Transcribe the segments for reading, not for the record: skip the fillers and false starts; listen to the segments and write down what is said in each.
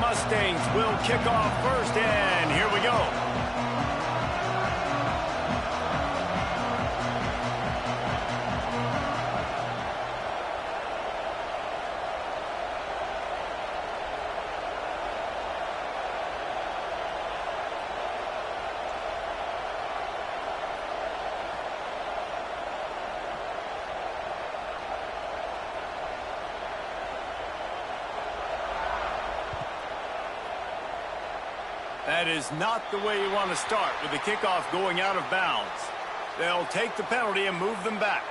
Mustangs will kick off first, and here we go. That is not the way you want to start with the kickoff going out of bounds. They'll take the penalty and move them back.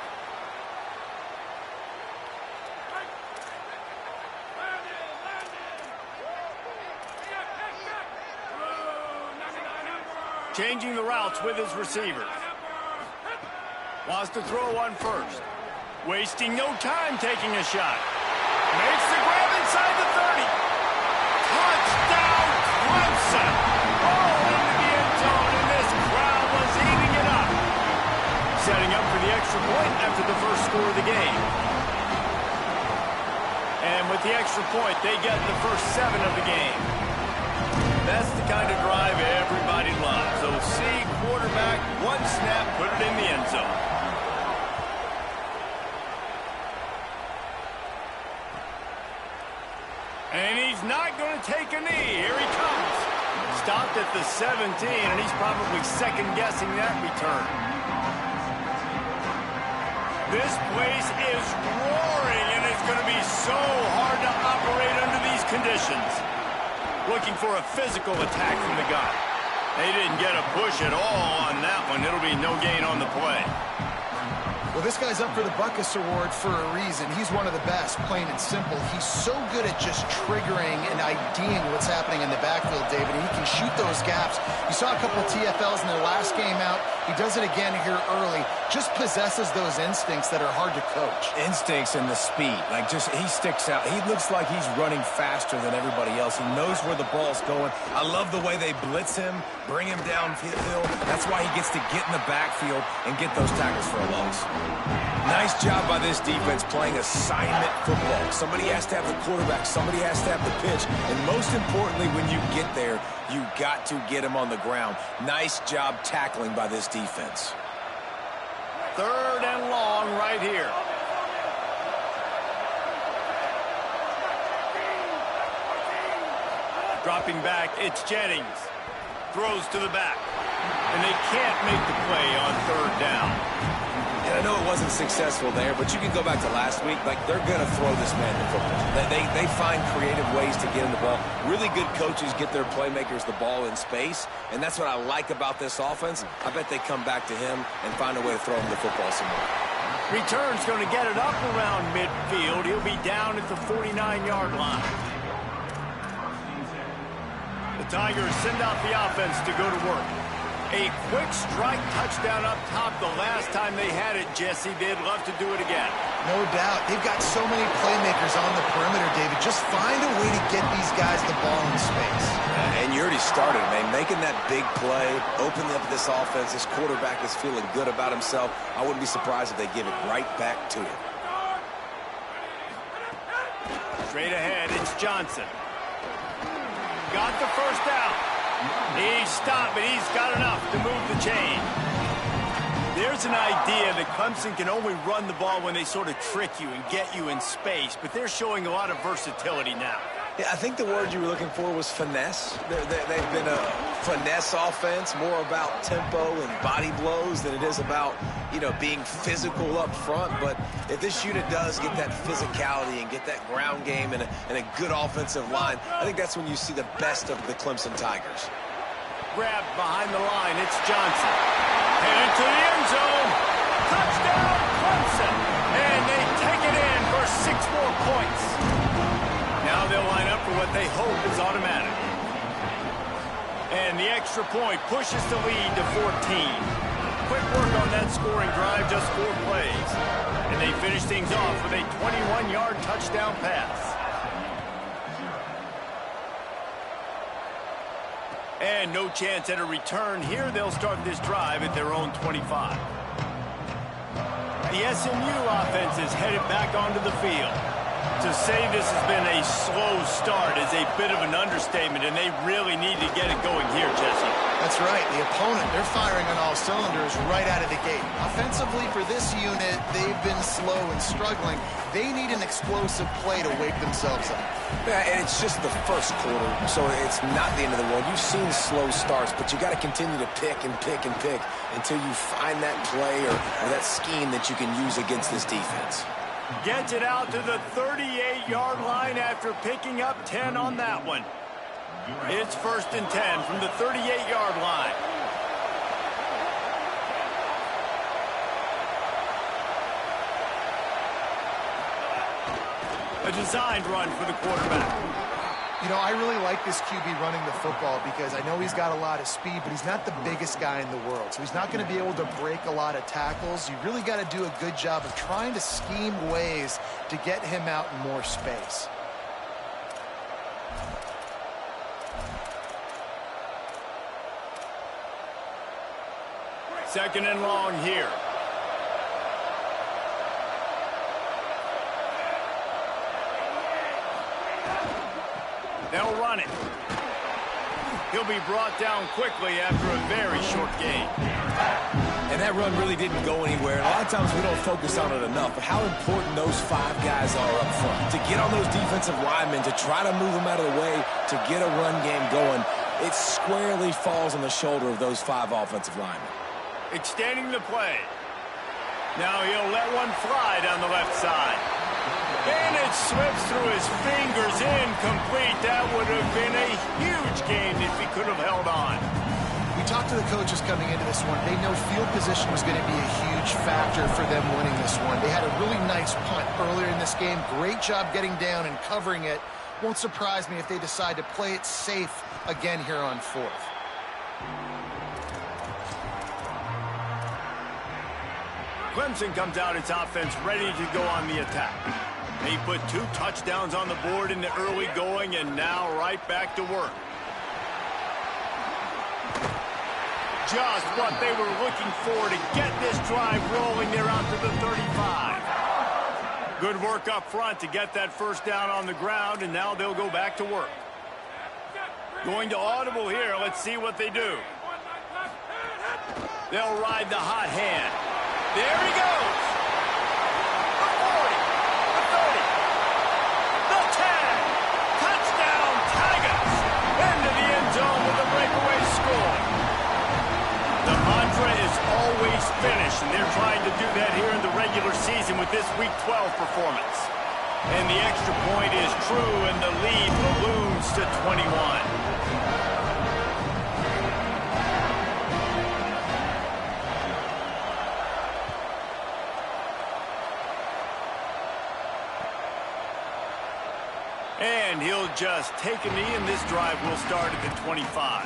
Changing the routes with his receivers. Wants to throw one first. Wasting no time taking a shot. Makes the grab inside the 30. Touchdown, Clemson! All into the end zone, and this crowd was eating it up. Setting up for the extra point after the first score of the game. And with the extra point, they get the first 7 of the game. That's the kind of drive everybody loves. So see, quarterback, one snap, put it in the end zone. And he's not going to take a knee. Here he comes. Stopped at the 17, and he's probably second-guessing that return. This place is roaring, and it's going to be so hard to operate under these conditions. Looking for a physical attack from the gun. They didn't get a push at all on that one. It'll be no gain on the play. Well, this guy's up for the Buckus Award for a reason. He's one of the best, plain and simple. He's so good at just triggering and IDing what's happening in the backfield, David, and he can shoot those gaps. You saw a couple of TFLs in their last game out. He does it again here early. Just possesses those instincts that are hard to coach. Instincts and the speed. He sticks out. He looks like he's running faster than everybody else. He knows where the ball's going. I love the way they blitz him, bring him downfield. That's why he gets to get in the backfield and get those tackles for a loss. Nice job by this defense playing assignment football. Somebody has to have the quarterback. Somebody has to have the pitch. And most importantly, when you get there, you got to get him on the ground. Nice job tackling by this defense. 3rd and long right here. Dropping back, it's Jennings. Throws to the back. And they can't make the play on 3rd down. And I know it wasn't successful there, but you can go back to last week. They're going to throw this man the football. They find creative ways to get him the ball. Really good coaches get their playmakers the ball in space, and that's what I like about this offense. I bet they come back to him and find a way to throw him the football somewhere. Return's going to get it up around midfield. He'll be down at the 49-yard line. The Tigers send out the offense to go to work. A quick strike touchdown up top the last time they had it, Jesse. They'd love to do it again. No doubt. They've got so many playmakers on the perimeter, David. Just find a way to get these guys the ball in space. And you already started, man. Making that big play, opening up this offense. This quarterback is feeling good about himself. I wouldn't be surprised if they give it right back to him. Straight ahead, it's Johnson. Got the first down. He stopped, but he's got enough to move the chain. There's an idea that Clemson can only run the ball when they sort of trick you and get you in space, but they're showing a lot of versatility now. Yeah, I think the word you were looking for was finesse. They've been a finesse offense, more about tempo and body blows than it is about, being physical up front. But if this unit does get that physicality and get that ground game and a good offensive line, I think that's when you see the best of the Clemson Tigers. Grabbed behind the line, it's Johnson. Headed to the end zone. Touchdown, Clemson. And they take it in for 6 more points. Now they'll line up for what they hope is automatic. And the extra point pushes the lead to 14. Quick work on that scoring drive, just 4 plays. And they finish things off with a 21-yard touchdown pass. And no chance at a return here. They'll start this drive at their own 25. The SMU offense is headed back onto the field. To say this has been a slow start is a bit of an understatement, and they really need to get it going here, Jesse. That's right. The opponent, they're firing on all cylinders right out of the gate. Offensively, for this unit, they've been slow and struggling. They need an explosive play to wake themselves up. Yeah, and it's just the first quarter, so it's not the end of the world. You've seen slow starts, but you got to continue to pick and pick and pick until you find that play or that scheme that you can use against this defense. Gets it out to the 38-yard line after picking up 10 on that one. It's 1st and 10 from the 38-yard line. A designed run for the quarterback. You know, I really like this QB running the football because I know he's got a lot of speed, but he's not the biggest guy in the world. So he's not going to be able to break a lot of tackles. You really got to do a good job of trying to scheme ways to get him out in more space. Second and long here. They'll run it. He'll be brought down quickly after a very short gain. And that run really didn't go anywhere. A lot of times we don't focus on it enough, but how important those 5 guys are up front. To get on those defensive linemen, to try to move them out of the way, to get a run game going, it squarely falls on the shoulder of those 5 offensive linemen. Extending the play. Now he'll let one fly down the left side. And it slips through his fingers, incomplete. That would have been a huge gain if he could have held on. We talked to the coaches coming into this one. They know field position was going to be a huge factor for them winning this one. They had a really nice punt earlier in this game. Great job getting down and covering it. Won't surprise me if they decide to play it safe again here on 4th. Clemson comes out its offense ready to go on the attack. They put 2 touchdowns on the board in the early going and now right back to work. Just what they were looking for to get this drive rolling. They're out to the 35. Good work up front to get that first down on the ground, and now they'll go back to work. Going to audible here. Let's see what they do. They'll ride the hot hand. There he goes. The 40, the 30, the 10. Touchdown, Tigers. Into the end zone with a breakaway score. The mantra is always finish, and they're trying to do that here in the regular season with this Week 12 performance. And the extra point is true, and the lead balloons to 21. And he'll just take a knee, and this drive will start at the 25.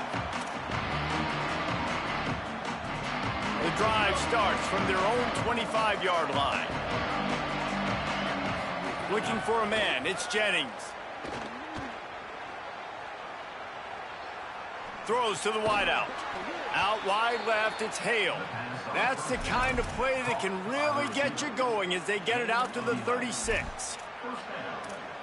The drive starts from their own 25-yard line. Looking for a man, it's Jennings. Throws to the wideout. Out wide left, it's Hale. That's the kind of play that can really get you going as they get it out to the 36.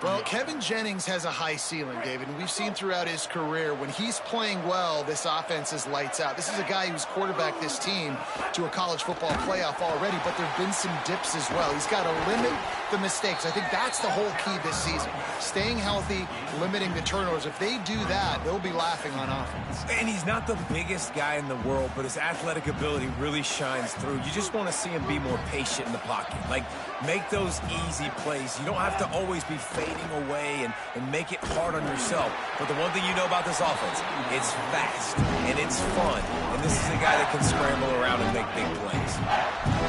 Well, Kevin Jennings has a high ceiling, David, and we've seen throughout his career when he's playing well, this offense is lights out. This is a guy who's quarterbacked this team to a college football playoff already, but there have been some dips as well. He's got to limit the mistakes. I think that's the whole key this season. Staying healthy, limiting the turnovers. If they do that, they'll be laughing on offense. And he's not the biggest guy in the world, but his athletic ability really shines through. You just want to see him be more patient in the pocket. Like, make those easy plays. You don't have to always be fading away and make it hard on yourself. But the one thing you know about this offense, it's fast and it's fun. And this is a guy that can scramble around and make big plays.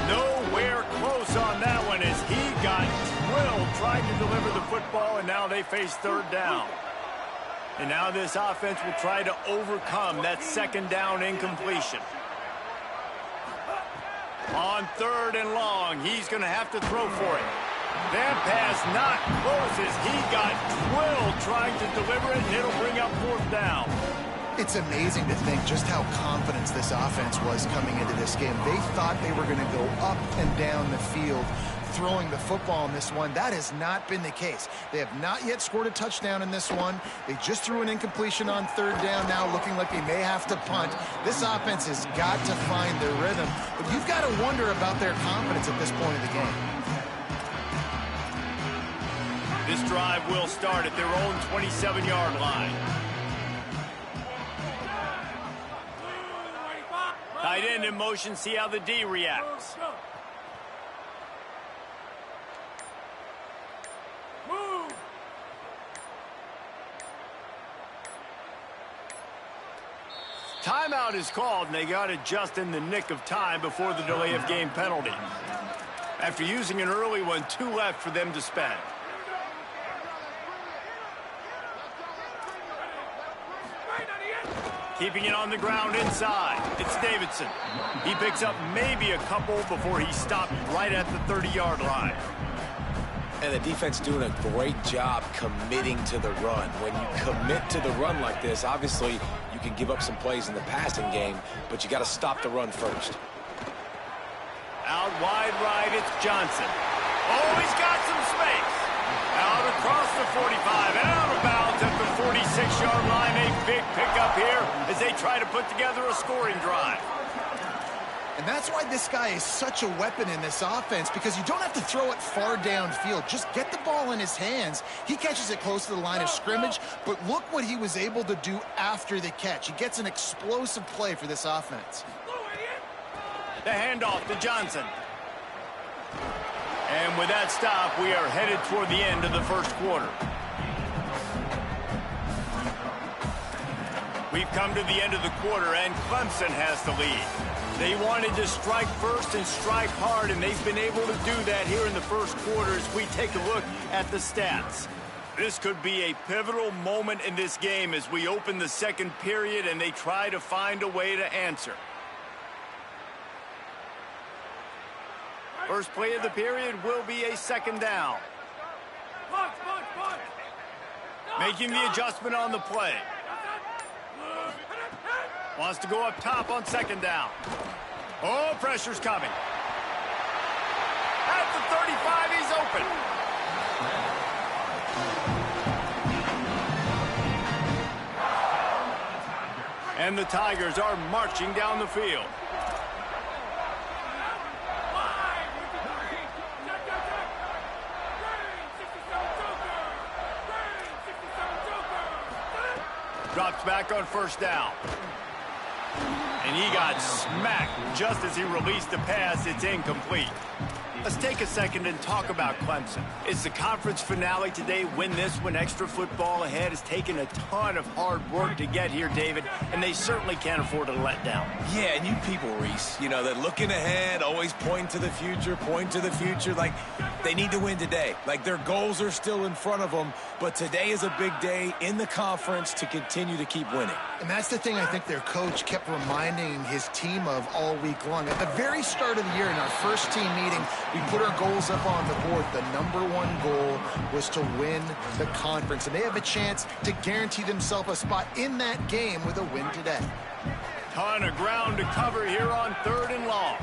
Nowhere close on that one as he got drilled trying to deliver the football, and now they face 3rd down. And now this offense will try to overcome that 2nd down incompletion. On 3rd and long, he's going to have to throw for it. That pass not close as he got drilled trying to deliver it, and it'll bring up 4th down. It's amazing to think just how confident this offense was coming into this game. They thought they were going to go up and down the field throwing the football in this one. That has not been the case. They have not yet scored a touchdown in this one. They just threw an incompletion on third down now, looking like they may have to punt. This offense has got to find their rhythm, but you've got to wonder about their confidence at this point of the game. This drive will start at their own 27-yard line. Tight end in motion, see how the D reacts. Timeout is called, and they got it just in the nick of time before the delay of game penalty. After using an early one, 2 left for them to spend. Keeping it on the ground inside. It's Davidson. He picks up maybe a couple before he stopped right at the 30-yard line. And the defense doing a great job committing to the run. When you commit to the run like this, obviously you can give up some plays in the passing game, but you got to stop the run first. Out wide right, it's Johnson. Oh, he's got some space. Out across the 45 and out of bounds at the 46-yard line. A big pickup here as they try to put together a scoring drive. And that's why this guy is such a weapon in this offense, because you don't have to throw it far downfield. Just get the ball in his hands. He catches it close to the line of scrimmage, but look what he was able to do after the catch. He gets an explosive play for this offense. The handoff to Johnson. And with that stop, we are headed toward the end of the first quarter. We've come to the end of the quarter, and Clemson has the lead. They wanted to strike first and strike hard, and they've been able to do that here in the first quarter as we take a look at the stats. This could be a pivotal moment in this game as we open the second period and they try to find a way to answer. First play of the period will be a second down. Making the adjustment on the play. Wants to go up top on second down. Oh, pressure's coming. At the 35, he's open. And the Tigers are marching down the field. Drops back on first down. And he got smacked just as he released the pass. It's incomplete. Let's take a second and talk about Clemson. It's the conference finale today. Win this one. Extra football ahead. Has taken a ton of hard work to get here, David, and they certainly can't afford to let down. Yeah, and you people, Reese, you know, they're looking ahead, always point to the future, Like, they need to win today. Like, their goals are still in front of them, but today is a big day in the conference to continue to keep winning. And that's the thing I think their coach kept reminding his team of all week long. At the very start of the year in our first team meeting, we put our goals up on the board. The #1 goal was to win the conference, and they have a chance to guarantee themselves a spot in that game with a win today. Ton of ground to cover here on 3rd and long.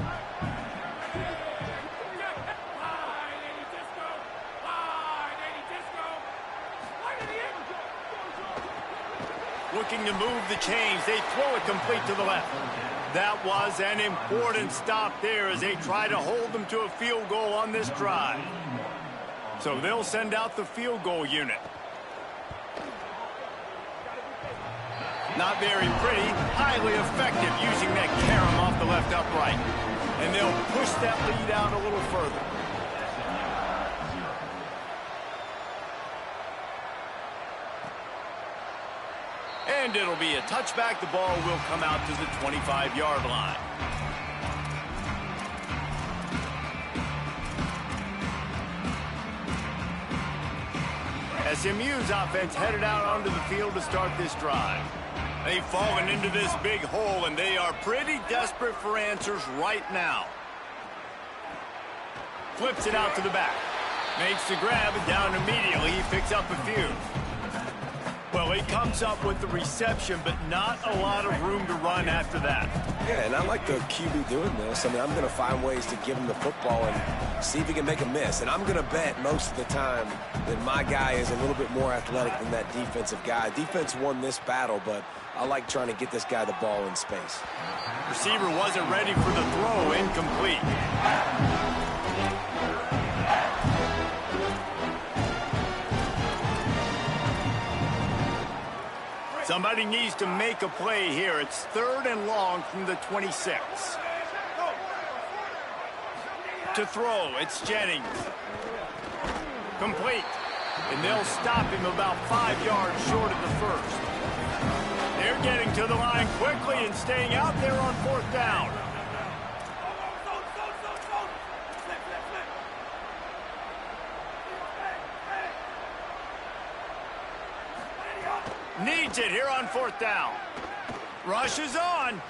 Looking to move the chains. They throw it complete to the left. That was an important stop there as they try to hold them to a field goal on this drive. So they'll send out the field goal unit. Not very pretty, highly effective using that carom off the left upright. And they'll push that lead out a little further. And it'll be a touchback. The ball will come out to the 25-yard line. SMU's offense headed out onto the field to start this drive. They've fallen into this big hole, and they are pretty desperate for answers right now. Flips it out to the back. Makes the grab, and down immediately. He picks up a few. Well, he comes up with the reception, but not a lot of room to run after that. Yeah, and I like the QB doing this. I mean, I'm going to find ways to give him the football and see if he can make a miss. And I'm going to bet most of the time that my guy is a little bit more athletic than that defensive guy. Defense won this battle, but I like trying to get this guy the ball in space. Receiver wasn't ready for the throw, incomplete. Somebody needs to make a play here. It's 3rd and long from the 26. To throw, it's Jennings. Complete. And they'll stop him about 5 yards short of the first. They're getting to the line quickly and staying out there on 4th down. Needs it here on 4th down. Rush is on.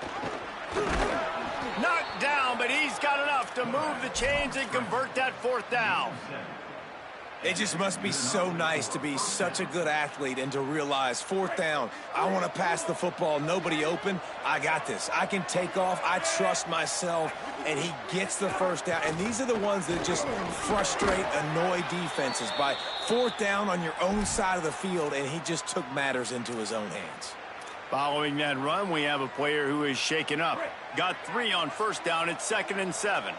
Knocked down, but he's got enough to move the chains and convert that 4th down. It just must be so nice to be such a good athlete and to realize 4th down, I want to pass the football, nobody open, I got this. I can take off, I trust myself, and he gets the 1st down. And these are the ones that just frustrate, annoy defenses by 4th down on your own side of the field, and he just took matters into his own hands. Following that run, we have a player who is shaken up. Got 3 on 1st down, it's 2nd and 7.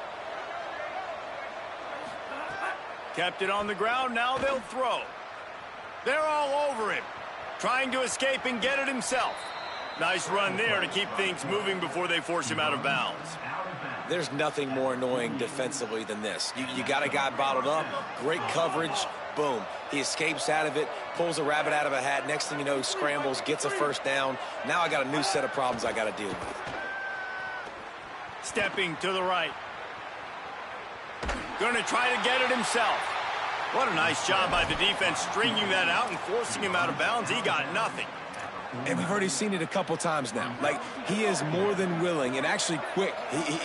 Kept it on the ground, now they'll throw. They're all over him, trying to escape and get it himself. Nice run there to keep things moving before they force him out of bounds. There's nothing more annoying defensively than this. You got a guy bottled up, great coverage, boom. He escapes out of it, pulls a rabbit out of a hat. Next thing you know, he scrambles, gets a 1st down. Now I got a new set of problems I got to deal with. Stepping to the right. Going to try to get it himself. What a nice job by the defense stringing that out and forcing him out of bounds. He got nothing. And we've already seen it a couple times now. Like, he is more than willing and actually quick.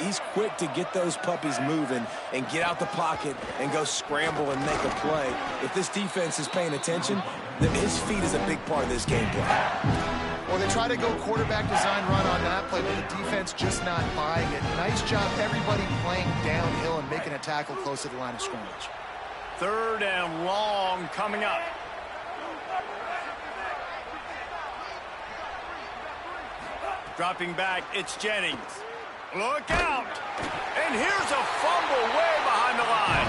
He's quick to get those puppies moving and get out the pocket and go scramble and make a play. If this defense is paying attention, then his feet is a big part of this game plan. Well, they try to go quarterback design run on that play, but the defense just not buying it. Nice job, everybody playing downhill and making a tackle close to the line of scrimmage. 3rd and long coming up. Dropping back, it's Jennings. Look out! And here's a fumble way behind the line.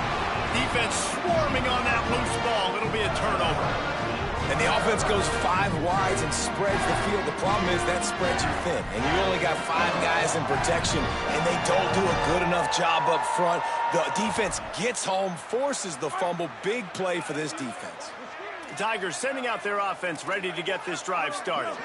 Defense swarming on that loose ball. It'll be a turnover. And the offense goes 5 wides and spreads the field. The problem is that spreads you thin. And you only got 5 guys in protection, and they don't do a good enough job up front. The defense gets home, forces the fumble. Big play for this defense. The Tigers sending out their offense ready to get this drive started.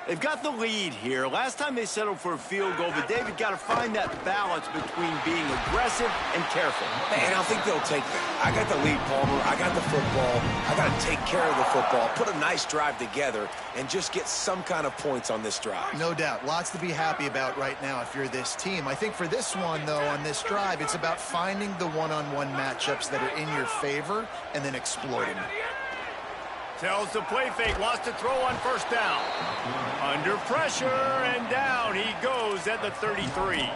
They've got the lead here. Last time they settled for a field goal, but David got to find that balance between being aggressive and careful. And I think they'll take that. I got the lead, Palmer. I got the football. I got to take care of the football, put a nice drive together, and just get some kind of points on this drive. No doubt. Lots to be happy about right now if you're this team. I think for this one, though, on this drive, it's about finding the one-on-one matchups that are in your favor and then exploiting them. Tells the play fake, wants to throw on 1st down. Under pressure, and down he goes at the 33.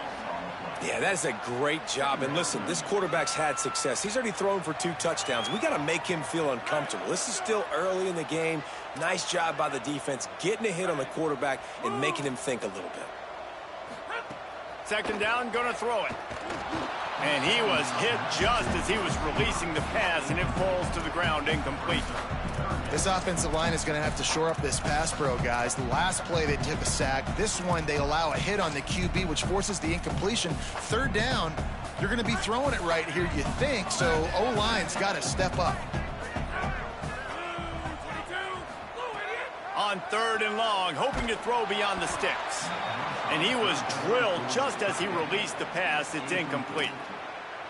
Yeah, that's a great job. And listen, this quarterback's had success. He's already thrown for 2 touchdowns. We got to make him feel uncomfortable. This is still early in the game. Nice job by the defense, getting a hit on the quarterback and making him think a little bit. 2nd down, going to throw it. And he was hit just as he was releasing the pass, and it falls to the ground incomplete. This offensive line is going to have to shore up this pass pro, guys. The last play they took a sack. This one they allow a hit on the QB, which forces the incompletion. 3rd down, you're going to be throwing it right here, you think, so O-line's got to step up. On 3rd and long, hoping to throw beyond the sticks. And he was drilled just as he released the pass. It's incomplete.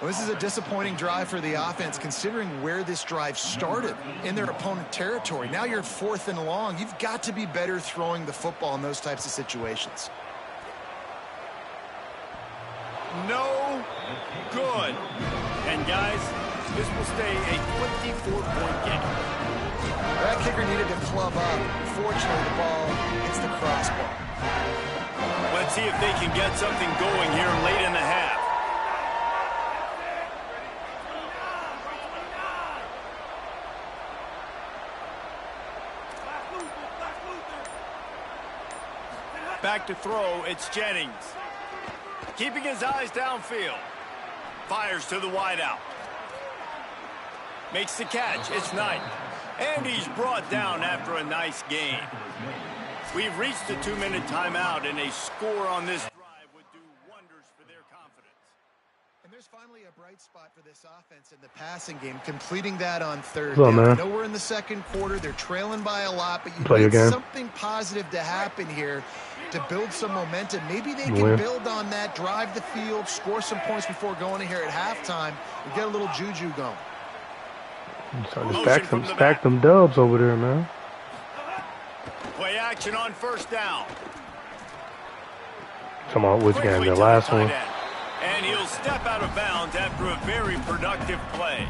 Well, this is a disappointing drive for the offense, considering where this drive started in their opponent territory. Now you're 4th and long. You've got to be better throwing the football in those types of situations. No good. And, guys, this will stay a 24-point game. That kicker needed to club up. Fortunately, the ball hits the crossbar. Let's see if they can get something going here late in the half. Back to throw, it's Jennings. Keeping his eyes downfield. Fires to the wideout. Makes the catch, it's Knight. And he's brought down after a nice gain. We've reached the 2-minute timeout, and a score on this drive would do wonders for their confidence. And there's finally a bright spot for this offense in the passing game, completing that on third down. I know we're in the second quarter. They're trailing by a lot, but you need something positive to happen here to build some momentum. Maybe they can build on that, drive the field, score some points before going in here at halftime, and get a little juju going. Stack them dubs over there, man. Play action on first down. Come on, which game? The last one. And he'll step out of bounds after a very productive play.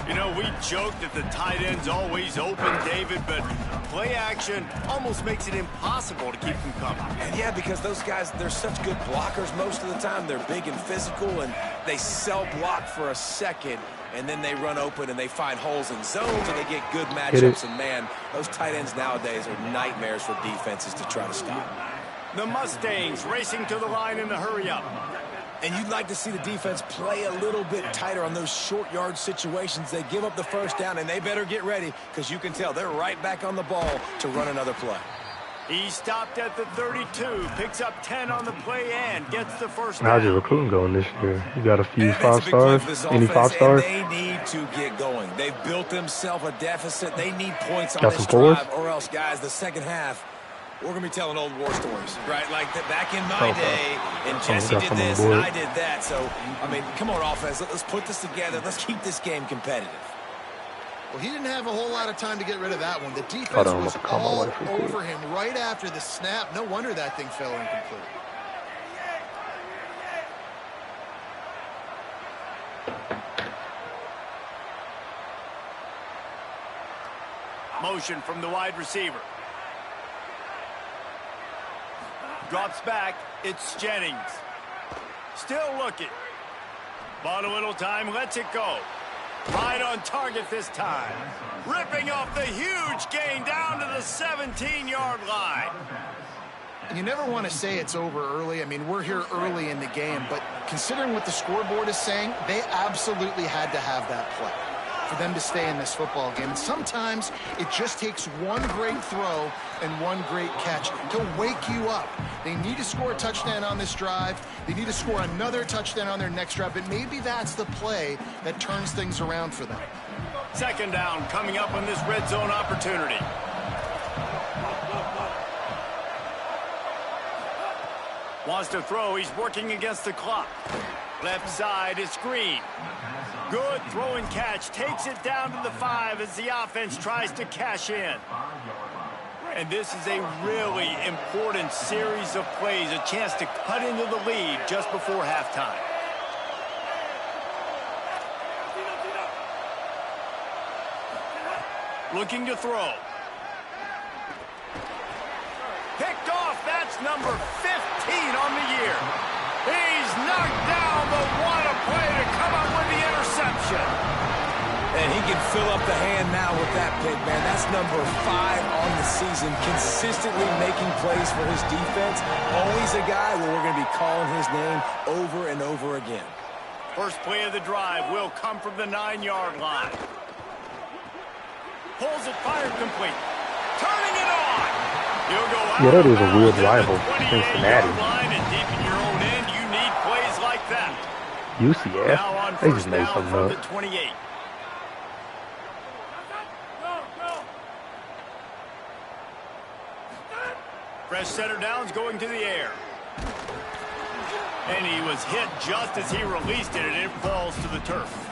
You know, we joked that the tight end's always open, David, but play action almost makes it impossible to keep them coming. And yeah, because those guys, they're such good blockers most of the time. They're big and physical, and they sell block for a second, and then they run open and they find holes in zones, and they get good matchups. And, man, those tight ends nowadays are nightmares for defenses to try to stop. The Mustangs racing to the line in the hurry-up. And you'd like to see the defense play a little bit tighter on those short yard situations. They give up the first down, and they better get ready because you can tell they're right back on the ball to run another play. He stopped at the 32, picks up 10 on the play and gets the first down. How's your recruiting going this year? You got a few 5 stars? Any 5 stars? They need to get going. They've built themselves a deficit. They need points on this drive, or else, guys, the second half, we're going to be telling old war stories, right? Like back in my day, and Jesse did this, and I did that. So, I mean, come on, offense. Let's put this together. Let's keep this game competitive. Well, he didn't have a whole lot of time to get rid of that one. The defense was all over him right after the snap. No wonder that thing fell incomplete. Motion from the wide receiver. Drops back, it's Jennings. Still looking. Bought a little time, lets it go. Right on target this time. Ripping off the huge gain down to the 17-yard line. You never want to say it's over early. I mean, we're here early in the game, but considering what the scoreboard is saying, they absolutely had to have that play for them to stay in this football game. And sometimes it just takes one great throw and one great catch to wake you up. They need to score a touchdown on this drive. They need to score another touchdown on their next drive, but maybe that's the play that turns things around for them. Second down coming up on this red zone opportunity. Wants to throw, he's working against the clock. Left side is Green. Good throw and catch, takes it down to the 5 as the offense tries to cash in. And this is a really important series of plays, a chance to cut into the lead just before halftime. Looking to throw. Picked off, that's number 15 on the year. He's knocked down the one play to come up with the interception. And he can fill up the hand now with that pick, man. That's number 5 on the season, consistently making plays for his defense. Always a guy where we're going to be calling his name over and over again. First play of the drive will come from the 9-yard line. Pulls it, fired complete. Turning it on. He'll go out. Yeah, that is a weird rival, Cincinnati. Line and deep in your own end, you need plays like that. UCF, they just made something up. The 28. Fresh center downs going to the air. And he was hit just as he released it, and it falls to the turf.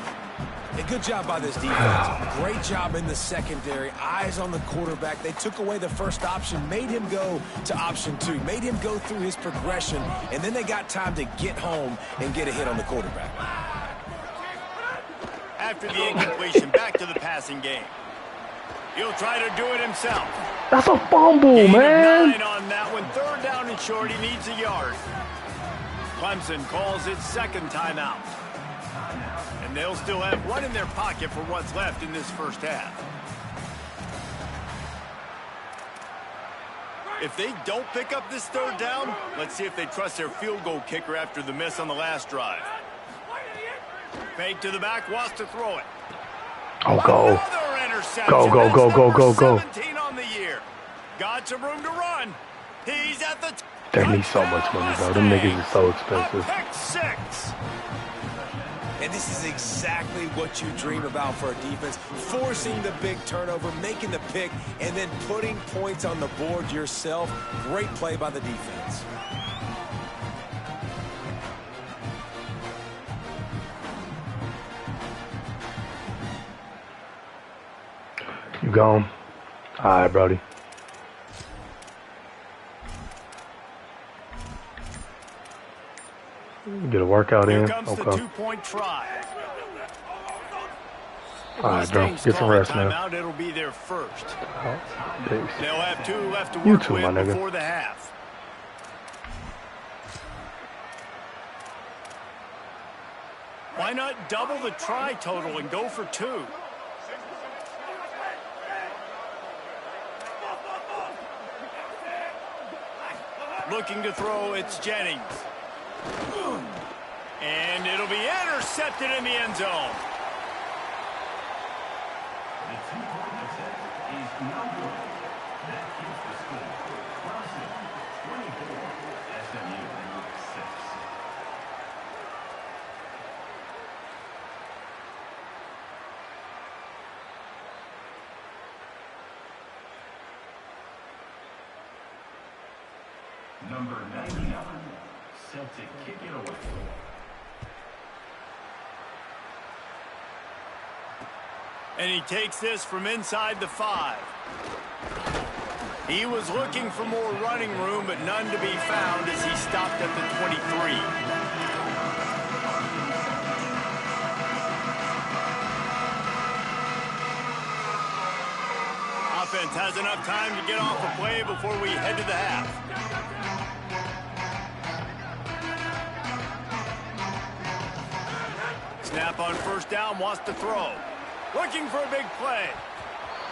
A good job by this defense. Great job in the secondary. Eyes on the quarterback. They took away the first option, made him go to option 2, made him go through his progression, and then they got time to get home and get a hit on the quarterback. After the incompletion, back to the passing game. He'll try to do it himself. That's a fumble, Gain of man. 9 on that one. 3rd down and short. He needs a yard. Clemson calls its 2nd timeout. And they'll still have 1 in their pocket for what's left in this first half. If they don't pick up this 3rd down, let's see if they trust their field goal kicker after the miss on the last drive. Fake to the back, wants to throw it. Oh, go. Another interception. Go. 17 on the year. Got some room to run. He's at the They need so much money, though. Them niggas is so expensive. Pick 6. And this is exactly what you dream about for a defense. Forcing the big turnover, making the pick, and then putting points on the board yourself. Great play by the defense. You gone? All right, Brody. Get a workout in. Here comes the Okay. 2-point try. All right, bro. Get some rest now. It'll be their first. Peace. They'll have 2 left to You work too, my with nigga. before the half. Why not double the try total and go for 2? Looking to throw, it's Jennings. And it'll be intercepted in the end zone. Number 99, set to kick it away. And he takes this from inside the 5. He was looking for more running room, but none to be found as he stopped at the 23. Offense has enough time to get off a play before we head to the half. Snap on 1st down, wants to throw. Looking for a big play.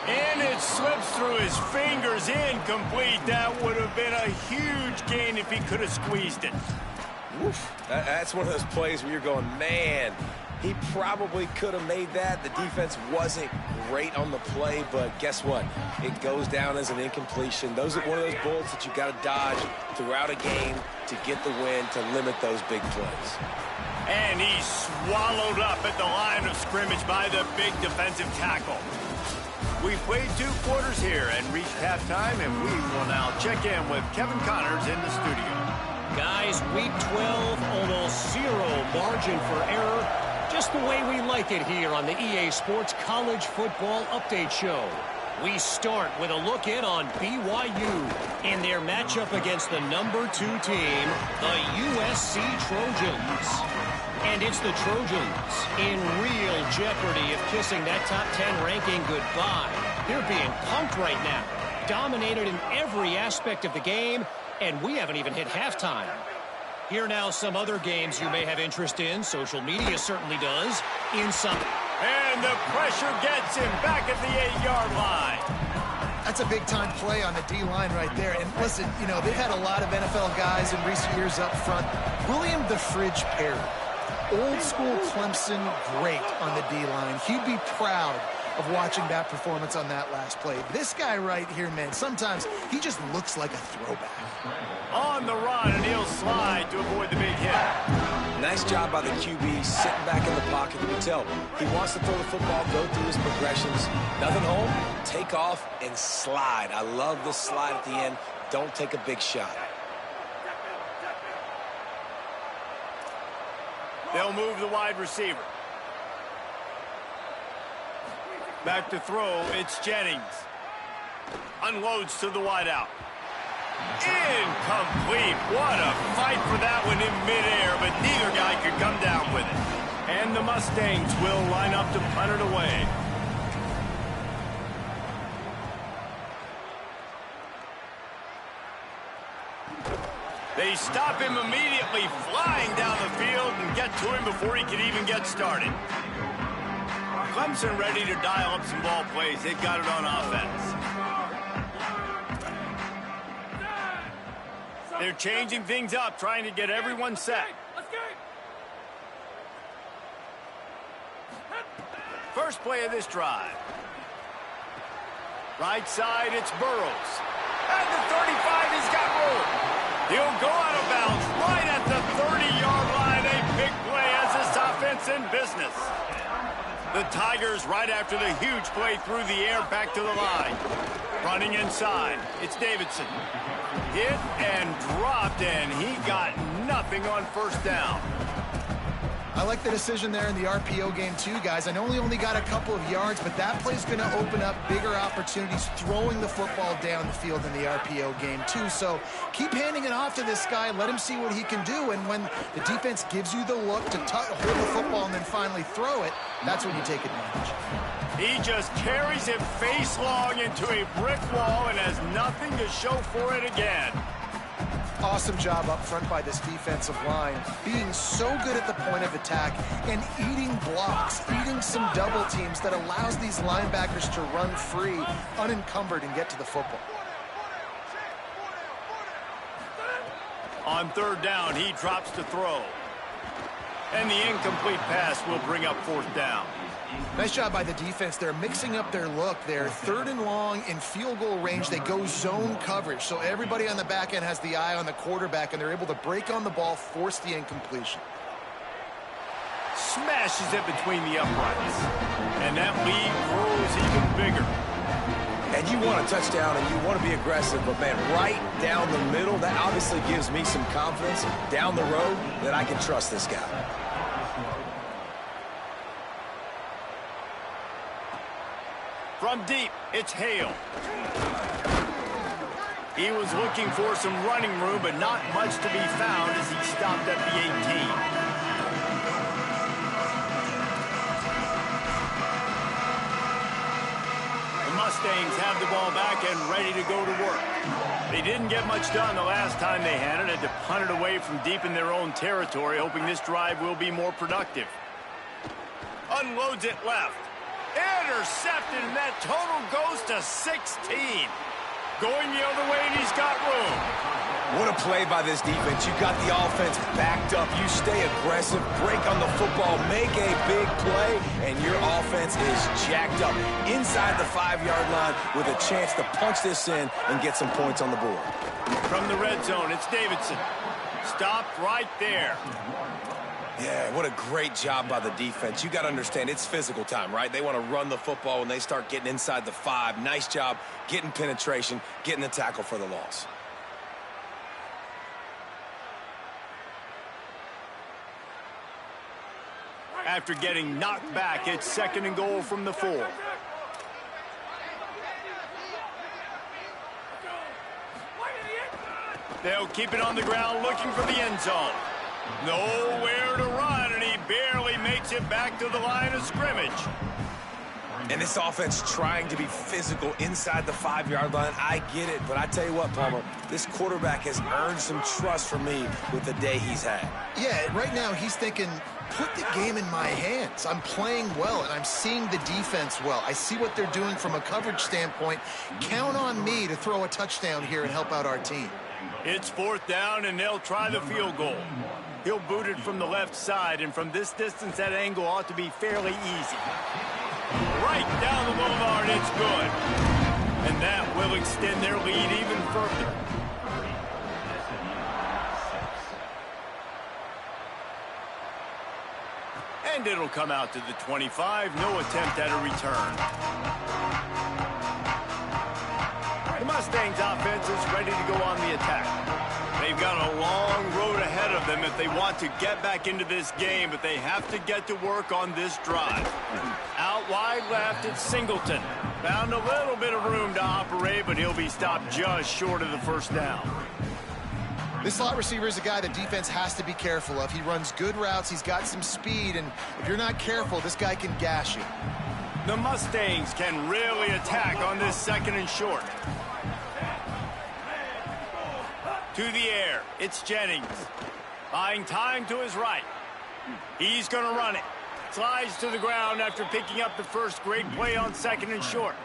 And it slips through his fingers, incomplete. That would have been a huge gain if he could have squeezed it. Oof. That's one of those plays where you're going, man, he probably could have made that. The defense wasn't great on the play, but guess what? It goes down as an incompletion. Those are one of those bullets that you got to dodge throughout a game to get the win, to limit those big plays. And he's swallowed up at the line of scrimmage by the big defensive tackle. We've played 2 quarters here and reached halftime, and we will now check in with Kevin Connors in the studio. Guys, week 12, almost 0 margin for error. Just the way we like it here on the EA Sports College Football Update Show. We start with a look in on BYU in their matchup against the number 2 team, the USC Trojans. And it's the Trojans in real jeopardy of kissing that top 10 ranking goodbye. They're being punked right now, dominated in every aspect of the game, and we haven't even hit halftime. Here now some other games you may have interest in. Social media certainly does. Inside. And the pressure gets him back at the 8-yard line. That's a big-time play on the D-line right there. And listen, you know, they've had a lot of NFL guys in recent years up front. William the Fridge Perry, old-school Clemson great on the D-line. He'd be proud of watching that performance on that last play. This guy right here, man, sometimes he just looks like a throwback. On the run, and he'll slide to avoid the big hit. Nice job by the QB, sitting back in the pocket. You can tell he wants to throw the football, go through his progressions. Nothing home, take off, and slide. I love the slide at the end. Don't take a big shot. They'll move the wide receiver. Back to throw, it's Jennings. Unloads to the wideout. Incomplete. What a fight for that one in midair, but neither guy could come down with it. And the Mustangs will line up to punt it away. They stop him immediately, flying down the field and get to him before he can even get started. Clemson ready to dial up some ball plays. They've got it on offense. They're changing things up, trying to get everyone set. First play of this drive. Right side, it's Burrows. At the 35, he's got room. He'll go out of bounds right at the 30-yard line. A big play as this offense in business. The Tigers right after the huge play through the air back to the line. Running inside, it's Davidson. Hit and dropped, and he got nothing on first down. I like the decision there in the RPO game too, guys. I know he only got a couple of yards, but that play's going to open up bigger opportunities throwing the football down the field in the RPO game too. So keep handing it off to this guy. Let him see what he can do. And when the defense gives you the look to hold the football and then finally throw it, that's when you take advantage. He just carries it face long into a brick wall and has nothing to show for it again. Awesome job up front by this defensive line, being so good at the point of attack and eating blocks, eating some double teams that allows these linebackers to run free, unencumbered, and get to the football. On third down, he drops to throw. And the incomplete pass will bring up fourth down. Nice job by the defense. They're mixing up their look. They're third and long in field goal range. They go zone coverage. So everybody on the back end has the eye on the quarterback, and they're able to break on the ball, force the incompletion. Smashes it between the uprights. And that lead grows even bigger. And you want a touchdown and you want to be aggressive, but man, right down the middle, that obviously gives me some confidence down the road that I can trust this guy. From deep, it's Hale. He was looking for some running room, but not much to be found as he stopped at the 18. The Mustangs have the ball back and ready to go to work. They didn't get much done the last time they had it. Had to punt it away from deep in their own territory, hoping this drive will be more productive. Unloads it left. Intercepted, and that total goes to 16. Going the other way, and he's got room. What a play by this defense. You got the offense backed up. You stay aggressive, break on the football, make a big play, and your offense is jacked up inside the 5-yard line with a chance to punch this in and get some points on the board. From the red zone, it's Davidson. Stopped right there. Yeah, what a great job by the defense. You got to understand, it's physical time, right? They want to run the football when they start getting inside the 5. Nice job getting penetration, getting the tackle for the loss. After getting knocked back, it's second and goal from the 4. They'll keep it on the ground looking for the end zone. Nowhere to run, and he barely makes it back to the line of scrimmage. And this offense trying to be physical inside the 5-yard line. I get it, but I tell you what, Palmer, this quarterback has earned some trust from me with the day he's had. Yeah, right now he's thinking, put the game in my hands. I'm playing well, and I'm seeing the defense well. I see what they're doing from a coverage standpoint. Count on me to throw a touchdown here and help out our team. It's fourth down, and they'll try the field goal. He'll boot it from the left side, and from this distance, that angle ought to be fairly easy. Right down the boulevard, it's good. And that will extend their lead even further. And it'll come out to the 25. No attempt at a return. The Mustangs offense is ready to go on the attack. They've got a long road ahead of them if they want to get back into this game, but they have to get to work on this drive. Out wide left, it's Singleton. Found a little bit of room to operate, but he'll be stopped just short of the first down. This slot receiver is a guy the defense has to be careful of. He runs good routes, he's got some speed, and if you're not careful, this guy can gash you. The Mustangs can really attack on this second and short. To the air, it's Jennings. Buying time to his right. He's going to run it. Slides to the ground after picking up the first. Great play on second and short.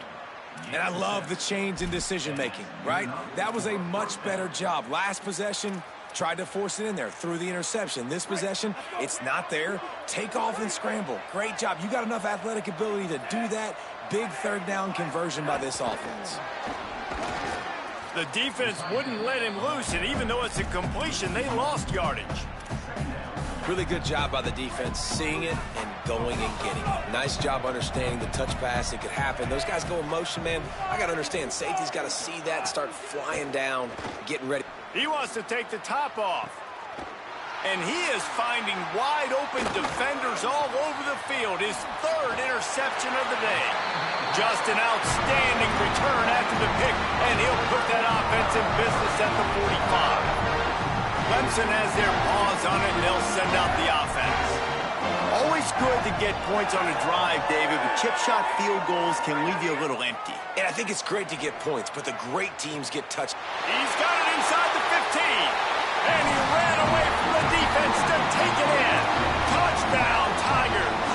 And I love the change in decision-making, right? That was a much better job. Last possession, tried to force it in there, threw the interception. This possession, it's not there. Take off and scramble. Great job. You got enough athletic ability to do that. Big third down conversion by this offense. The defense wouldn't let him loose, and even though it's a completion, they lost yardage. Really good job by the defense, seeing it and going and getting it. Nice job understanding the touch pass. It could happen. Those guys go in motion, man. I got to understand, safety's got to see that and start flying down, getting ready. He wants to take the top off. And he is finding wide open defenders all over the field. His third interception of the day. Just an outstanding return after the pick, and he'll put that offense in business at the 45. Clemson has their paws on it, and they'll send out the offense. Always good to get points on a drive, David, but chip shot field goals can leave you a little empty. And I think it's great to get points, but the great teams get touched. He's got it inside the 15, and he ran away from the defense to take it in. Touchdown, Tigers.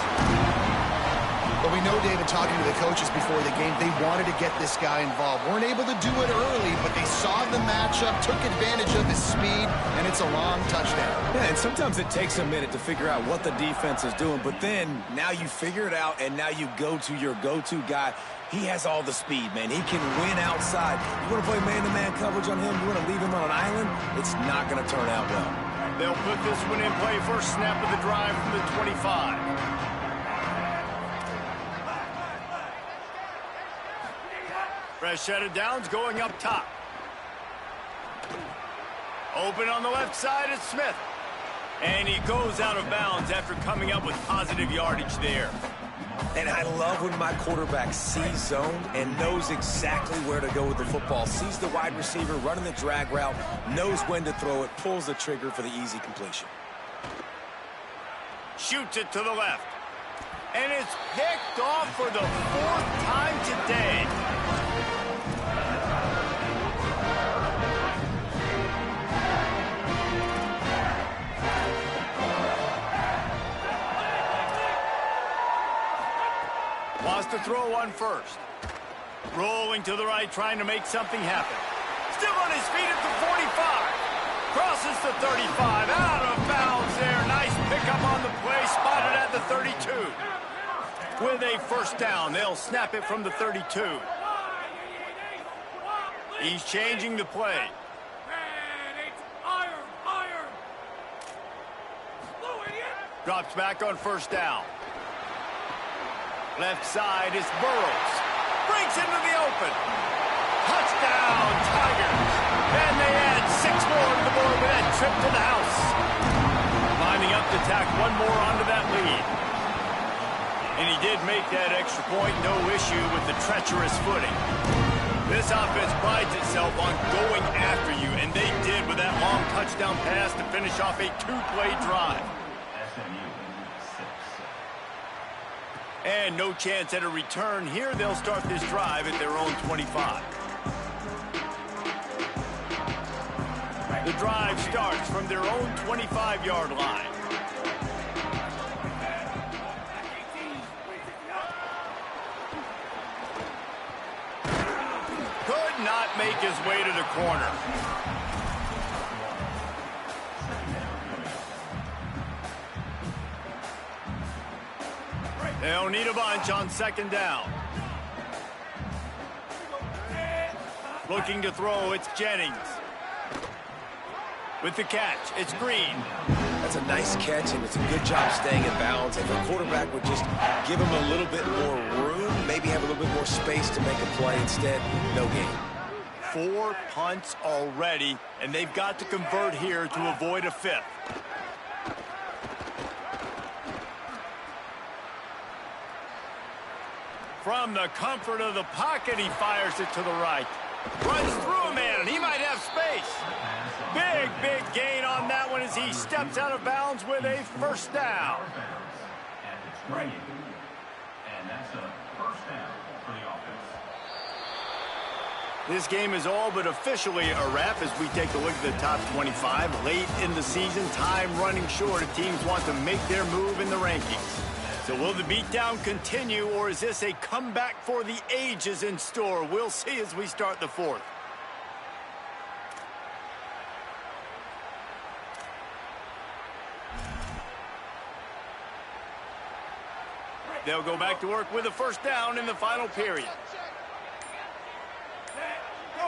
But we know, David, talking to the coaches before the game, they wanted to get this guy involved. Weren't able to do it early, but they saw the matchup, took advantage of his speed, and it's a long touchdown. Yeah, and sometimes it takes a minute to figure out what the defense is doing, but then now you figure it out, and now you go to your go-to guy. He has all the speed, man. He can win outside. You want to play man-to-man coverage on him? You want to leave him on an island? It's not going to turn out well. They'll put this one in play first snap of the drive from the 25. Fresh set of downs going up top. Open on the left side is Smith. And he goes out of bounds after coming up with positive yardage there. And I love when my quarterback sees zone and knows exactly where to go with the football. Sees the wide receiver running the drag route, knows when to throw it, pulls the trigger for the easy completion. Shoots it to the left. And it's picked off for the fourth time today. Wants to throw one first. Rolling to the right, trying to make something happen. Still on his feet at the 45. Crosses the 35. Out of bounds there. Nice pickup on the play. Spotted at the 32. With a first down, they'll snap it from the 32. He's changing the play. Drops back on first down. Left side is Burrows. Breaks into the open. Touchdown, Tigers. And they add 6 more to the board with that trip to the house. Lining up to tack one more onto that lead. And he did make that extra point, no issue with the treacherous footing. This offense prides itself on going after you, and they did with that long touchdown pass to finish off a 2-play drive. SMU 6. And no chance at a return here. They'll start this drive at their own 25. The drive starts from their own 25-yard line. Could not make his way to the corner. They'll need a bunch on second down. Looking to throw, it's Jennings. With the catch, it's Green. That's a nice catch, and it's a good job staying in bounds. If a quarterback would just give him a little bit more room, maybe have a little bit more space to make a play instead, no gain. 4 punts already, and they've got to convert here to avoid a 5th. From the comfort of the pocket, he fires it to the right. Runs through a man, and he might have space. Big, big gain on that one as he steps out of bounds with a first down. At the 20. And that's a first down for the offense. This game is all but officially a wrap as we take a look at the top 25. Late in the season, time running short if teams want to make their move in the rankings. So will the beatdown continue, or is this a comeback for the ages in store? We'll see as we start the fourth. They'll go back to work with a first down in the final period.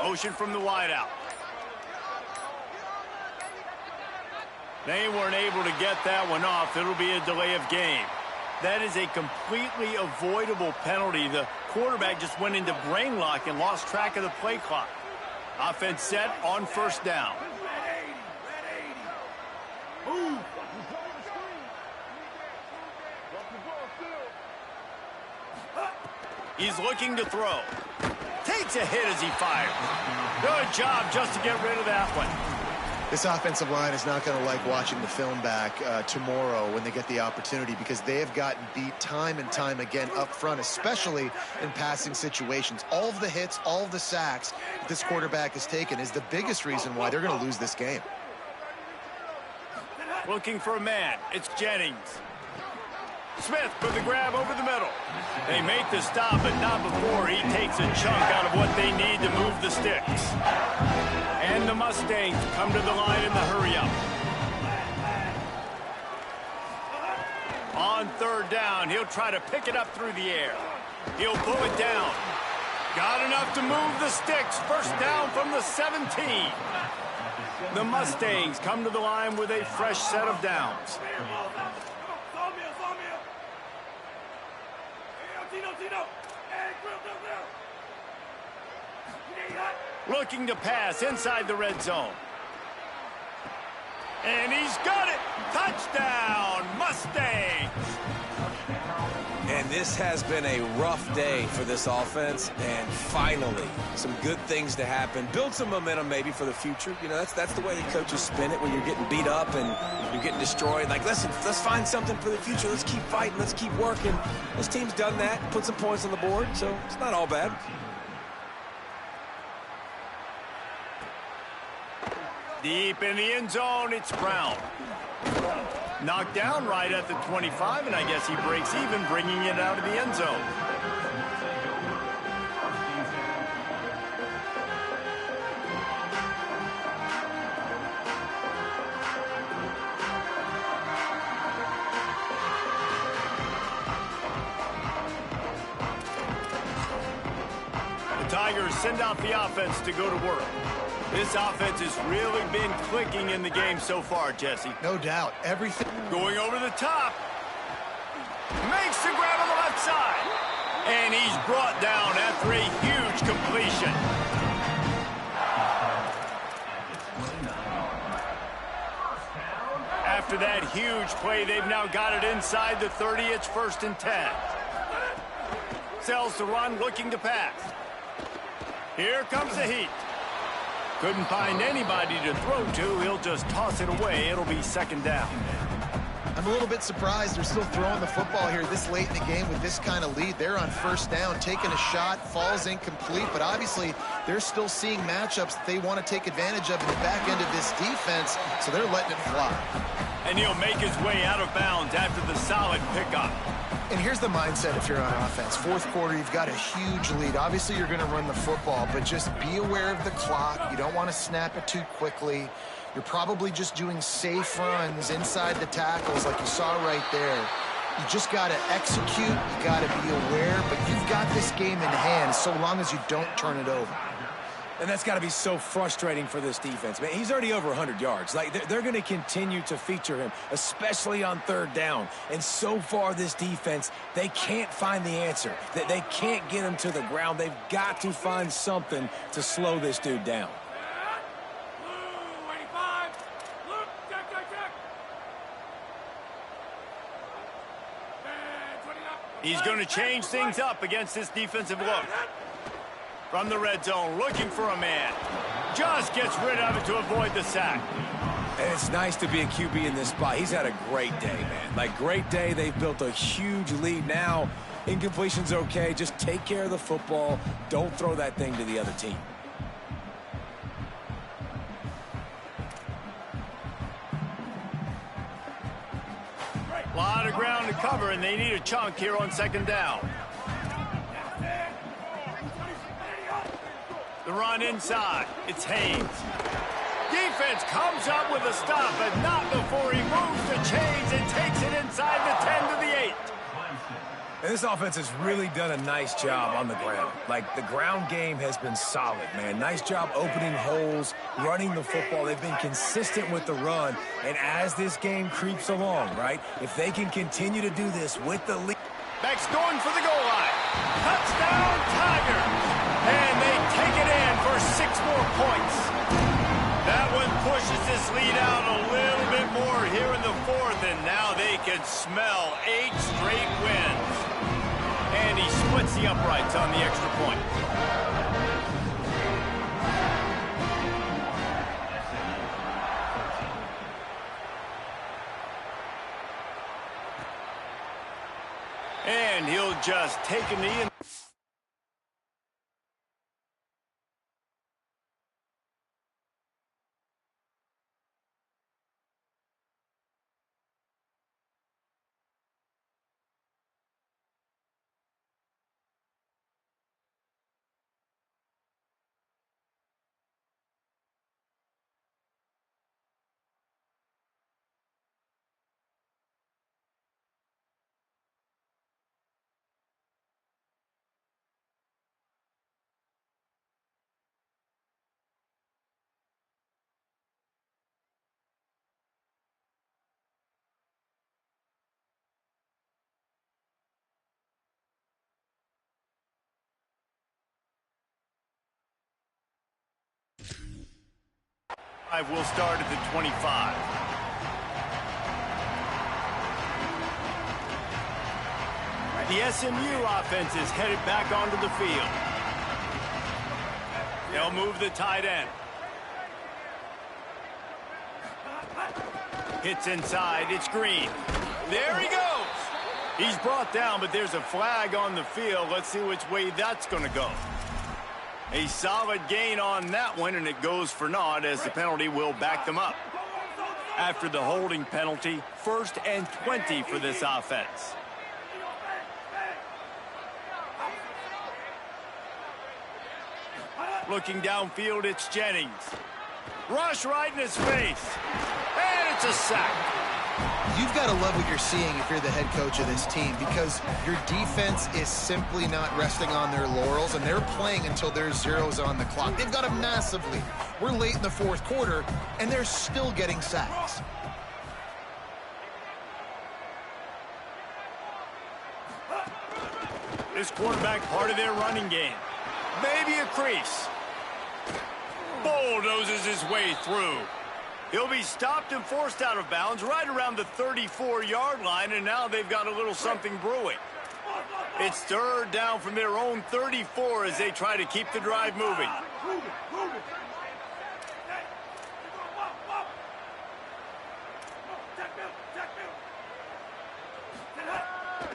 Motion from the wideout. They weren't able to get that one off. It'll be a delay of game. That is a completely avoidable penalty. The quarterback just went into brain lock and lost track of the play clock. Offense set on first down. He's looking to throw. Takes a hit as he fires. Good job just to get rid of that one. This offensive line is not going to like watching the film back tomorrow when they get the opportunity, because they have gotten beat time and time again up front, especially in passing situations. All of the hits, all of the sacks that this quarterback has taken is the biggest reason why they're going to lose this game. Looking for a man. It's Jennings. Smith with the grab over the middle. They make the stop, but not before he takes a chunk out of what they need to move the sticks. And the Mustangs come to the line in the hurry-up. On third down, he'll try to pick it up through the air. He'll pull it down. Got enough to move the sticks. First down from the 17. The Mustangs come to the line with a fresh set of downs. Looking to pass inside the red zone. And he's got it. Touchdown, Mustangs. And this has been a rough day for this offense, and finally some good things to happen. Build some momentum maybe for the future. You know, that's the way the coaches spin it when you're getting beat up and you're getting destroyed. Like, listen, let's find something for the future. Let's keep fighting. Let's keep working. This team's done that, put some points on the board, so it's not all bad. Deep in the end zone, it's Brown. Knocked down right at the 25, and I guess he breaks even, bringing it out of the end zone. The Tigers send out the offense to go to work. This offense has really been clicking in the game so far, Jesse. No doubt. Everything going over the top. Makes the grab on the left side. And he's brought down after a huge completion. After that huge play, they've now got it inside the 30. It's 1st and 10. Sells the run, looking to pass. Here comes the heat. Couldn't find anybody to throw to. He'll just toss it away. It'll be 2nd down. I'm a little bit surprised they're still throwing the football here this late in the game with this kind of lead. They're on 1st down, taking a shot, falls incomplete, but obviously they're still seeing matchups that they want to take advantage of in the back end of this defense, so they're letting it fly. And he'll make his way out of bounds after the solid pickup. And here's the mindset if you're on offense. 4th quarter, you've got a huge lead. Obviously, you're going to run the football, but just be aware of the clock. You don't want to snap it too quickly. You're probably just doing safe runs inside the tackles like you saw right there. You just got to execute. You got to be aware, but you've got this game in hand so long as you don't turn it over. And that's got to be so frustrating for this defense, man. He's already over 100 yards. Like, they're going to continue to feature him, especially on 3rd down. And so far, this defense, they can't find the answer. They can't get him to the ground. They've got to find something to slow this dude down. He's going to change things up against this defensive look. From the red zone, looking for a man. Just gets rid of it to avoid the sack. And it's nice to be a QB in this spot. He's had a great day, man. Like, great day. They've built a huge lead now. Incompletion's okay. Just take care of the football. Don't throw that thing to the other team. A lot of ground to cover, and they need a chunk here on second down. The run inside. It's Haynes. Defense comes up with a stop, but not before he moves the chains and takes it inside the 10 to the 8. And this offense has really done a nice job on the ground. Like, the ground game has been solid, man. Nice job opening holes, running the football. They've been consistent with the run. And as this game creeps along, right, if they can continue to do this with the lead. Beck's going for the goal line. Touchdown, Tigers. And they take it in for 6 more points. That one pushes this lead out a little bit more here in the 4th, and now they can smell 8 straight wins. And he splits the uprights on the extra point. And he'll just take a knee and... will start at the 25. The SMU offense is headed back onto the field. They'll move the tight end. Hits inside. It's Green. There he goes. He's brought down, but there's a flag on the field. Let's see which way that's going to go. A solid gain on that one, and it goes for naught as the penalty will back them up. After the holding penalty, 1st and 20 for this offense. Looking downfield, it's Jennings. Rush right in his face. And it's a sack. You've got to love what you're seeing if you're the head coach of this team, because your defense is simply not resting on their laurels, and they're playing until there's zeros on the clock. They've got a massive lead. We're late in the 4th quarter, and they're still getting sacks. This quarterback part of their running game. Maybe a crease. Bulldozes his way through. He'll be stopped and forced out of bounds right around the 34-yard line, and now they've got a little something brewing. It's 3rd down from their own 34 as they try to keep the drive moving.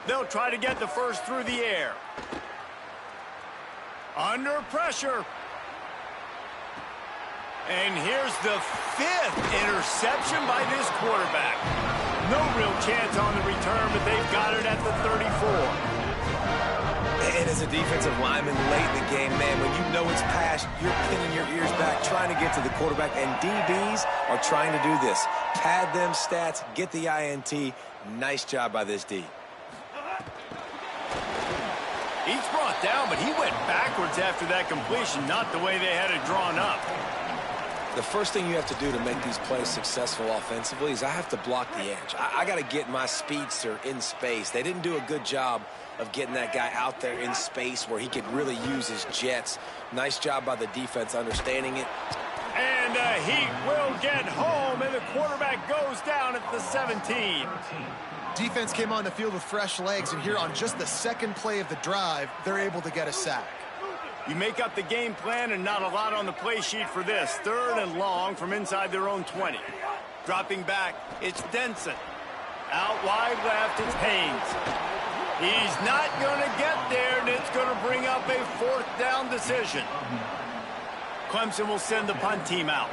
They'll try to get the first through the air. Under pressure. And here's the 5th interception by this quarterback. No real chance on the return, but they've got it at the 34. And as a defensive lineman late in the game, man, when you know it's past, you're pinning your ears back, trying to get to the quarterback. And DBs are trying to do this. Pad them stats, get the INT. Nice job by this D. He's brought down, but he went backwards after that completion, not the way they had it drawn up. The first thing you have to do to make these plays successful offensively is I have to block the edge. I got to get my speedster in space. They didn't do a good job of getting that guy out there in space where he could really use his jets. Nice job by the defense understanding it. And he will get home, and the quarterback goes down at the 17. Defense came on the field with fresh legs, and here on just the 2nd play of the drive, they're able to get a sack. You make up the game plan and not a lot on the play sheet for this. 3rd and long from inside their own 20. Dropping back, it's Denson. Out wide left, it's Haynes. He's not going to get there, and it's going to bring up a 4th down decision. Clemson will send the punt team out.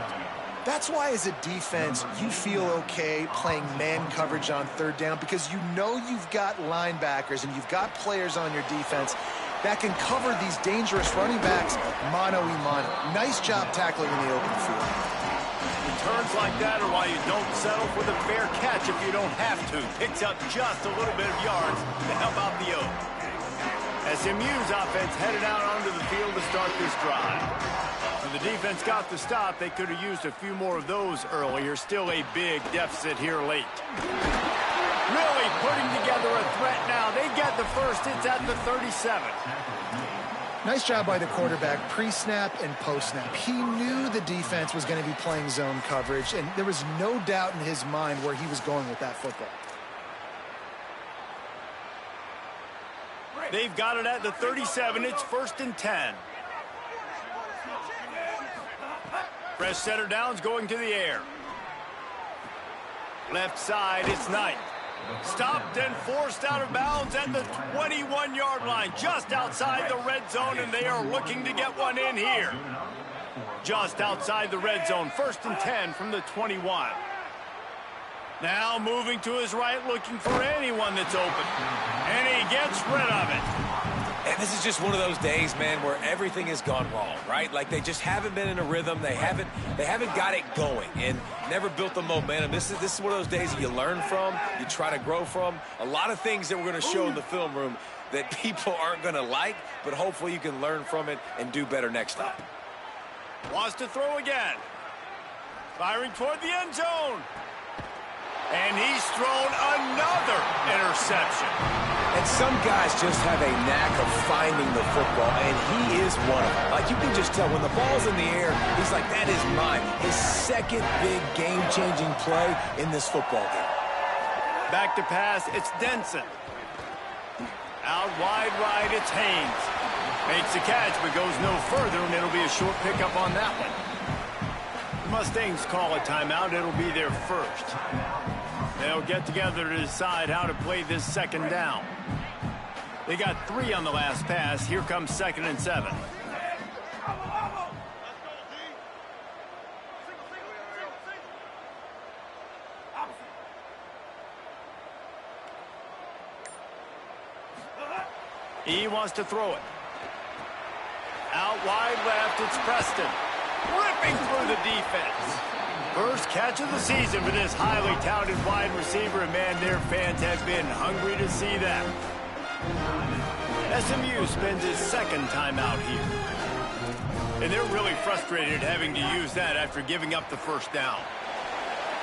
That's why as a defense, you feel okay playing man coverage on third down because you know you've got linebackers and you've got players on your defense that can cover these dangerous running backs mano-a-mano. Nice job tackling in the open field. Returns like that are why you don't settle for the fair catch if you don't have to. Picks up just a little bit of yards to help out the O. SMU's offense headed out onto the field to start this drive. When the defense got the stop, they could have used a few more of those earlier. Still a big deficit here late. Really putting together a threat now. They get the first. It's at the 37. Nice job by the quarterback pre-snap and post-snap. He knew the defense was going to be playing zone coverage, and there was no doubt in his mind where he was going with that football. They've got it at the 37. It's 1st and 10. Fresh center downs going to the air. Left side, it's Knight. Stopped and forced out of bounds at the 21-yard line, just outside the red zone, and they are looking to get one in here. Just outside the red zone, 1st and 10 from the 21. Now moving to his right, looking for anyone that's open. And he gets rid of it. And this is just one of those days, man, where everything has gone wrong, right? Like they just haven't been in a rhythm. They haven't got it going and never built the momentum. This is one of those days that you learn from, you try to grow from. A lot of things that we're going to show in the film room that people aren't going to like, but hopefully you can learn from it and do better next time. Wants to throw again. Firing toward the end zone. And he's thrown another interception. And some guys just have a knack of finding the football, and he is one of them. Like, you can just tell when the ball's in the air, he's like, that is mine. His second big game-changing play in this football game. Back to pass, it's Denson. Out wide right, it's Haynes. Makes the catch, but goes no further, and it'll be a short pickup on that one. The Mustangs call a timeout. It'll be their first. They'll get together to decide how to play this second down. They got 3 on the last pass. Here comes 2nd and 7. He wants to throw it. Out wide left, it's Preston. Ripping through the defense. First catch of the season for this highly touted wide receiver, and man, their fans have been hungry to see that. SMU spends his second timeout here. And they're really frustrated having to use that after giving up the first down.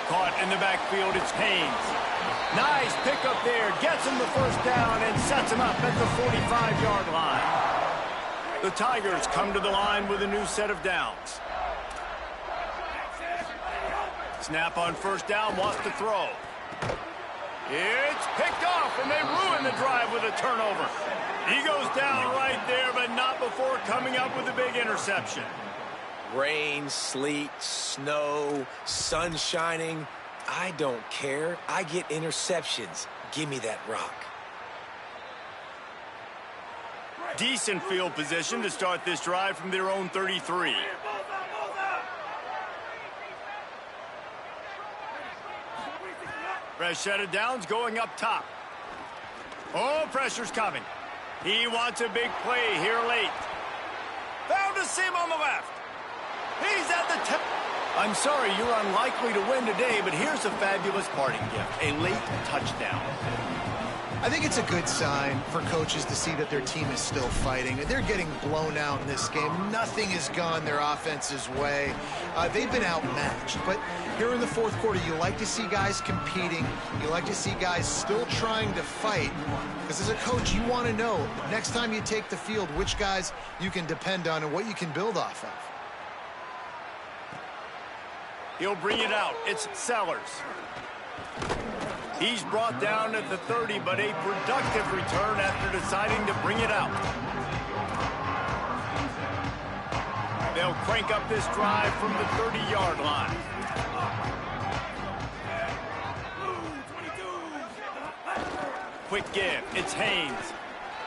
Caught in the backfield, it's Haynes. Nice pickup there, gets him the first down and sets him up at the 45-yard line. The Tigers come to the line with a new set of downs. Snap on first down, wants to throw. It's picked off, and they ruin the drive with a turnover. He goes down right there, but not before coming up with a big interception. Rain, sleet, snow, sun shining. I don't care. I get interceptions. Give me that rock. Decent field position to start this drive from their own 33. Fresh set of downs going up top. Oh, pressure's coming. He wants a big play here late. Found a seam on the left. He's at the tip. I'm sorry, you're unlikely to win today, but here's a fabulous parting gift. A late touchdown. I think it's a good sign for coaches to see that their team is still fighting. They're getting blown out in this game. Nothing has gone their offense's way. They've been outmatched. But here in the fourth quarter, you like to see guys competing. You like to see guys still trying to fight. Because as a coach, you want to know, next time you take the field, which guys you can depend on and what you can build off of. He'll bring it out. It's Sellers. He's brought down at the 30, but a productive return after deciding to bring it out. They'll crank up this drive from the 30-yard line. Quick give. It's Haynes.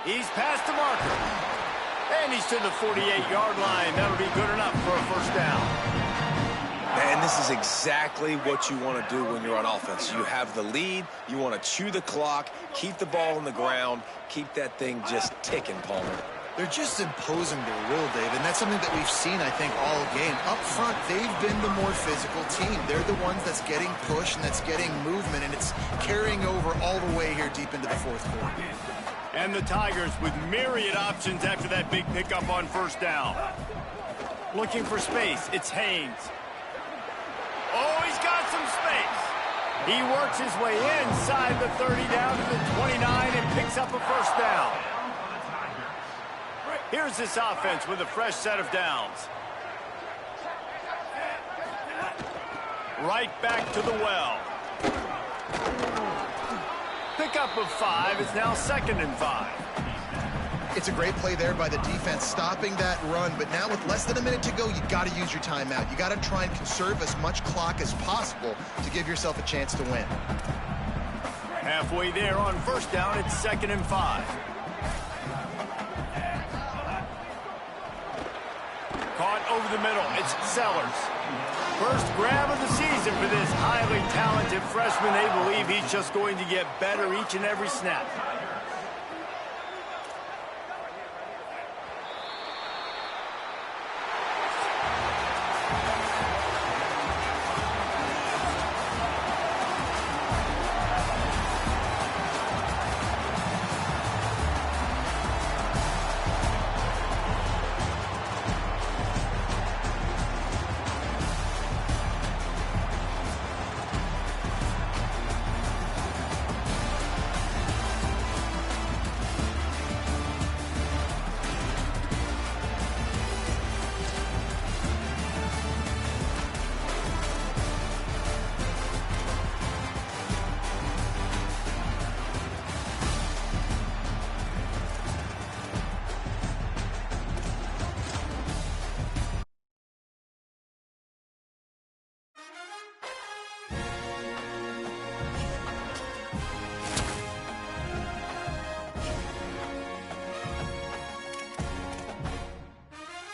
He's past the marker. And he's to the 48-yard line. That'll be good enough for a first down. And this is exactly what you want to do when you're on offense. You have the lead. You want to chew the clock, keep the ball on the ground, keep that thing just ticking, Palmer. They're just imposing their will, Dave, and that's something that we've seen, I think, all game. Up front, they've been the more physical team. They're the ones that's getting pushed and that's getting movement, and it's carrying over all the way here deep into the fourth quarter. And the Tigers with myriad options after that big pickup on first down. Looking for space, it's Haynes. Oh, he's got some space. He works his way inside the 30 down to the 29 and picks up a first down. Here's this offense with a fresh set of downs. Right back to the well. Pickup of 5 is now 2nd and 5. It's a great play there by the defense, stopping that run. But now with less than a minute to go, you got to use your timeout. You got to try and conserve as much clock as possible to give yourself a chance to win. Halfway there on first down, it's 2nd and 5. Caught over the middle, it's Sellers. First grab of the season for this highly talented freshman. They believe he's just going to get better each and every snap.